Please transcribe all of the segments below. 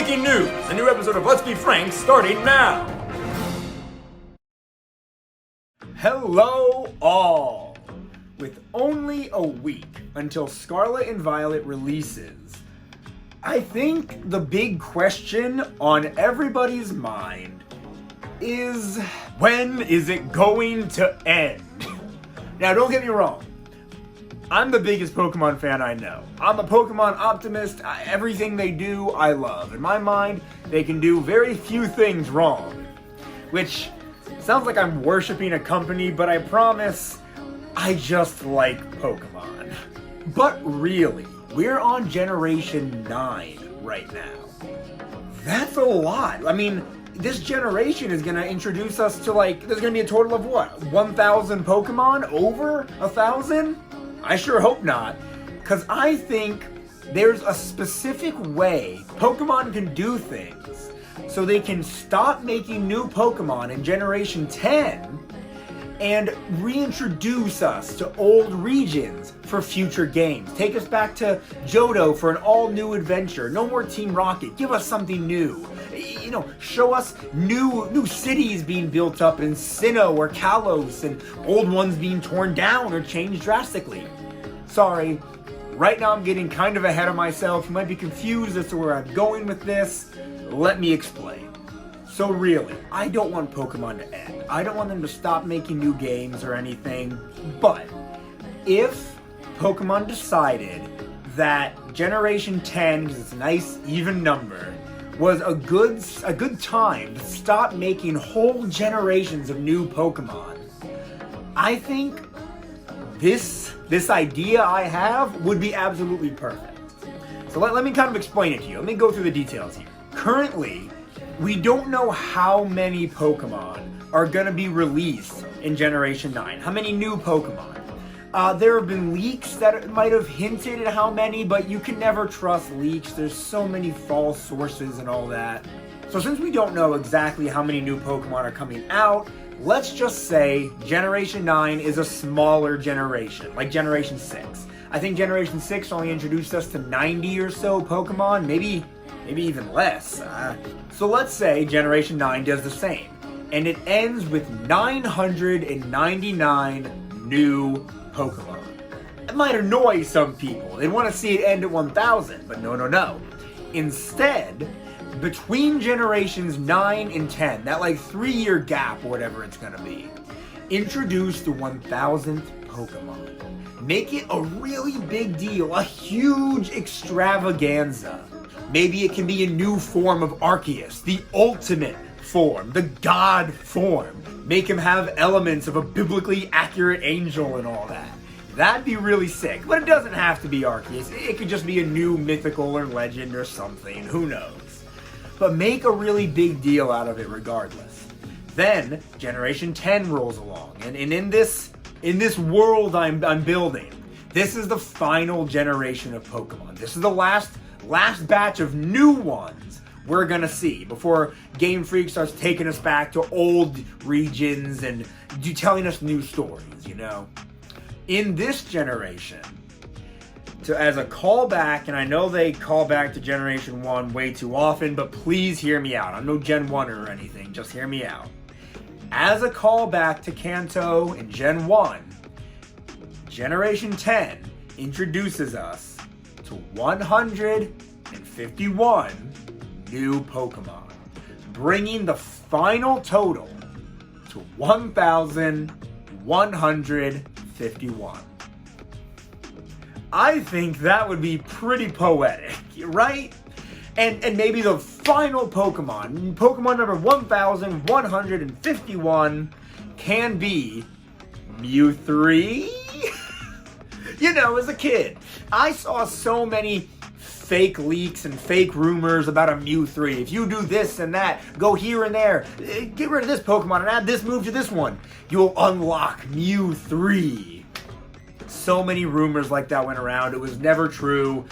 Breaking news! A new episode of Let's Be Frank starting now! Hello all! With only a week until Scarlet and Violet releases, I think the big question on everybody's mind is, when is it going to end? Now don't get me wrong, I'm the biggest Pokemon fan I know. I'm a Pokemon optimist. Everything they do, I love. In my mind, they can do very few things wrong. Which sounds like I'm worshiping a company, but I promise, I just like Pokemon. But really, we're on Generation 9 right now. That's a lot. I mean, this generation is going to introduce us to there's going to be a total of what? 1,000 Pokemon? Over 1,000? I sure hope not, because I think there's a specific way Pokemon can do things so they can stop making new Pokemon in Generation 10 and reintroduce us to old regions for future games. Take us back to Johto for an all-new adventure. No more Team Rocket. Give us something new. You know, show us new cities being built up in Sinnoh or Kalos and old ones being torn down or changed drastically. Sorry, right now I'm getting kind of ahead of myself. You might be confused as to where I'm going with this. Let me explain. So really, I don't want Pokemon to end. I don't want them to stop making new games or anything. But if Pokemon decided that Generation 10, because it's a nice even number, was a good time to stop making whole generations of new Pokemon, I think this idea I have would be absolutely perfect. So let me kind of explain it to you. Let me go through the details here. Currently, we don't know how many Pokemon are going to be released in Generation 9. How many new Pokemon? There have been leaks that might have hinted at how many, but you can never trust leaks. There's so many false sources and all that. So since we don't know exactly how many new Pokemon are coming out, let's just say Generation 9 is a smaller generation, like Generation 6. I think Generation 6 only introduced us to 90 or so Pokemon, maybe even less. So let's say Generation 9 does the same, and it ends with 999 new Pokemon. It might annoy some people. They want to see it end at 1,000, but no. Instead, between Generations 9 and 10, that 3-year gap or whatever it's gonna be, introduce the 1,000th Pokemon. Make it a really big deal, a huge extravaganza. Maybe it can be a new form of Arceus, the ultimate form, the god form. Make him have elements of a biblically accurate angel and all that. That'd be really sick, but it doesn't have to be Arceus. It could just be a new mythical or legend or something, who knows. But make a really big deal out of it regardless. Then Generation 10 rolls along, and in this world I'm building, this is the final generation of Pokemon. This is the last batch of new ones we're gonna see before Game Freak starts taking us back to old regions and telling us new stories, you know? In this generation, as a callback, and I know they call back to Generation 1 way too often, but please hear me out. I'm no Gen 1er or anything, just hear me out. As a callback to Kanto in Gen 1, Generation 10 introduces us to 151 new Pokemon, bringing the final total to 1,151. I think that would be pretty poetic, right? And maybe the final Pokemon number 1,151, can be Mew3? You know, as a kid, I saw so many fake leaks and fake rumors about a Mew3. If you do this and that, go here and there, get rid of this Pokemon and add this move to this one, you'll unlock Mew3. So many rumors like that went around. It was never true.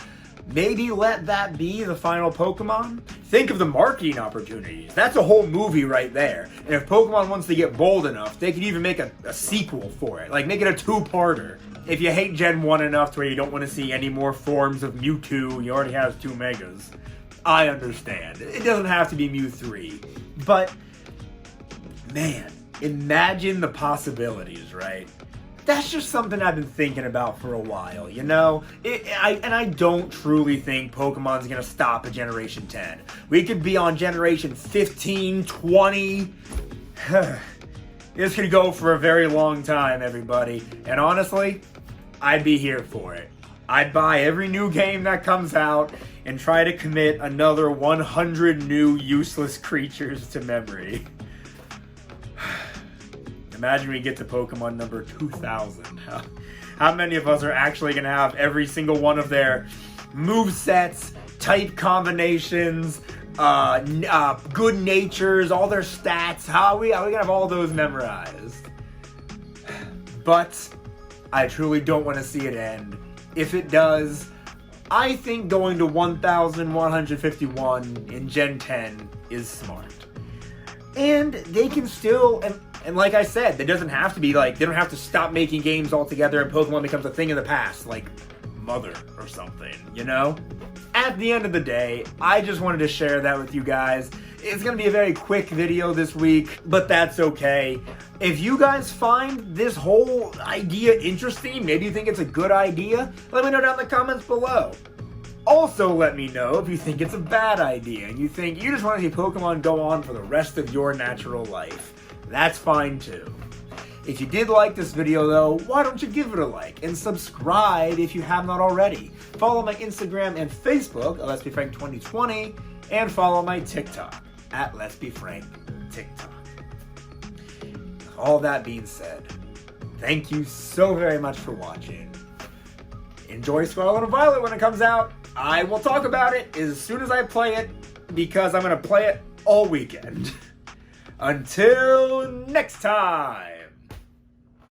Maybe let that be the final Pokemon? Think of the marketing opportunities. That's a whole movie right there. And if Pokemon wants to get bold enough, they could even make a sequel for it. Like, make it a two-parter. If you hate Gen 1 enough to where you don't want to see any more forms of Mewtwo, you already have 2 Megas. I understand. It doesn't have to be Mew 3. But, man, imagine the possibilities, right? That's just something I've been thinking about for a while, you know? I don't truly think Pokemon's gonna stop at Generation 10. We could be on Generation 15, 20. This could go for a very long time, everybody. And honestly, I'd be here for it. I'd buy every new game that comes out and try to commit another 100 new useless creatures to memory. Imagine we get to Pokemon number 2000. How many of us are actually going to have every single one of their movesets, type combinations, good natures, all their stats? How are we going to have all those memorized? But I truly don't want to see it end. If it does, I think going to 1151 in Gen 10 is smart. And they can still, and like I said, it doesn't have to be like, they don't have to stop making games altogether and Pokemon becomes a thing of the past, like Mother or something, you know? At the end of the day, I just wanted to share that with you guys. It's going to be a very quick video this week, but that's okay. If you guys find this whole idea interesting, maybe you think it's a good idea, let me know down in the comments below. Also, let me know if you think it's a bad idea and you think you just want to see Pokemon go on for the rest of your natural life. That's fine too. If you did like this video though, why don't you give it a like and subscribe if you have not already. Follow my Instagram and Facebook at Let's Be Frank 2020 and follow my TikTok at Let's Be Frank TikTok. With all that being said, thank you so very much for watching. Enjoy Scarlet and Violet when it comes out. I will talk about it as soon as I play it because I'm going to play it all weekend. Until next time.